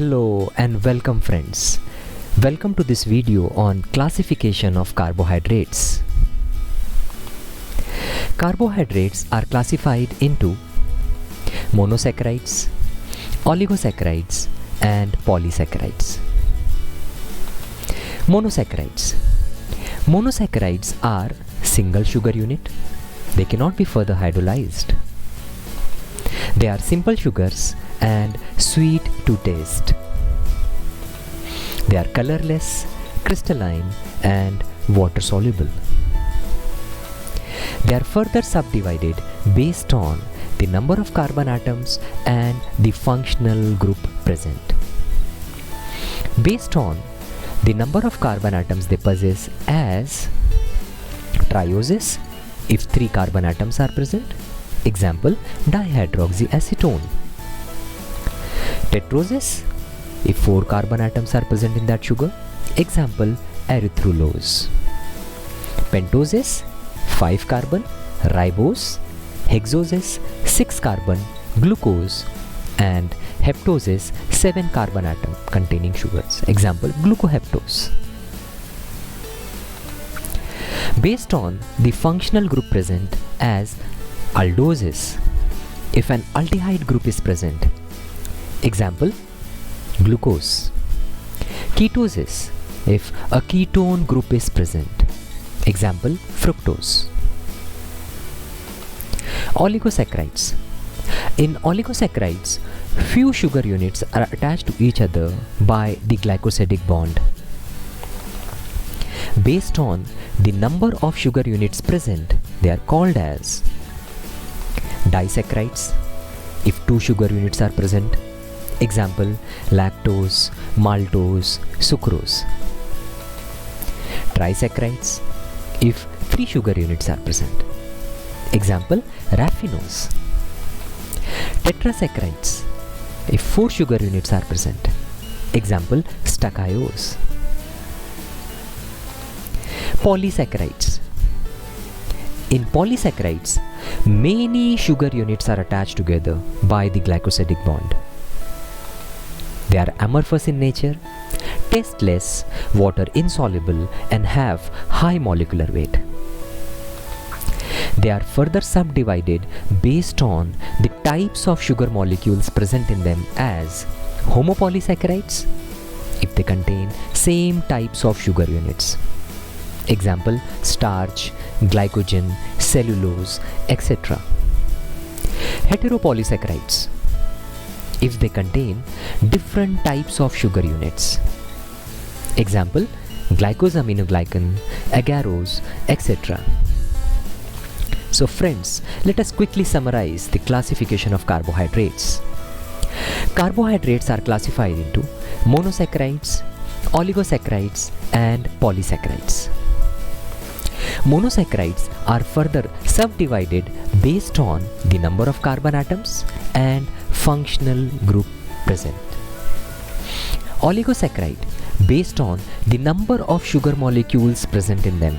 Hello and welcome friends. Welcome to this video on classification of carbohydrates. Carbohydrates are classified into monosaccharides, oligosaccharides and polysaccharides. Monosaccharides. Monosaccharides are single sugar unit. They cannot be further hydrolyzed. They are simple sugars and sweet to taste. They are colorless, crystalline and water soluble. They are further subdivided based on the number of carbon atoms and the functional group present. Based on the number of carbon atoms they possess as trioses, if 3 carbon atoms are present, example dihydroxyacetone. Tetroses, if 4 carbon atoms are present in that sugar, example erythrulose. Pentoses, 5 carbon, ribose. Hexoses, 6 carbon, glucose. And heptoses, 7 carbon atom containing sugars, example glucoheptose. Based on the functional group present as aldoses, if an aldehyde group is present, example glucose. Ketoses, if a ketone group is present, example fructose. Oligosaccharides. In oligosaccharides, few sugar units are attached to each other by the glycosidic bond. Based on the number of sugar units present, they are called as disaccharides, if 2 sugar units are present, example lactose, maltose, sucrose. Trisaccharides, if 3 sugar units are present, example raffinose. Tetrasaccharides, if 4 sugar units are present, example stachyose. Polysaccharides. In polysaccharides, many sugar units are attached together by the glycosidic bond. They are amorphous in nature, tasteless, water insoluble and have high molecular weight. They are further subdivided based on the types of sugar molecules present in them as homopolysaccharides, if they contain same types of sugar units, example starch, glycogen, cellulose, etc. Heteropolysaccharides, if they contain different types of sugar units, example glycosaminoglycan, agarose, etc. So friends, let us quickly summarize the classification of carbohydrates. Carbohydrates are classified into monosaccharides, oligosaccharides and polysaccharides. Monosaccharides are further subdivided based on the number of carbon atoms and functional group present. Oligosaccharide, based on the number of sugar molecules present in them,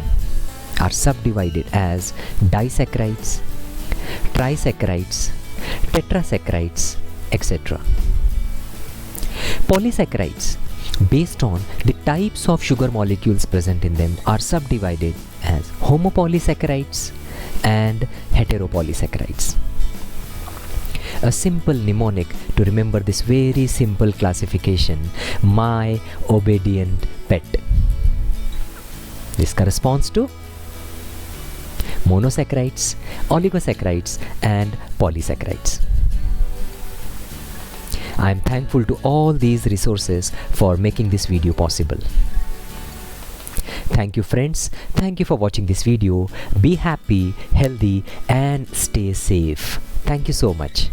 are subdivided as disaccharides, trisaccharides, tetrasaccharides, etc. Polysaccharides, based on the types of sugar molecules present in them, are subdivided as homopolysaccharides and heteropolysaccharides. A simple mnemonic to remember this very simple classification: my obedient pet. This corresponds to monosaccharides, oligosaccharides and polysaccharides. I am thankful to all these resources for making this video possible. Thank you friends. Thank you for watching this video. Be happy, healthy and stay safe. Thank you so much.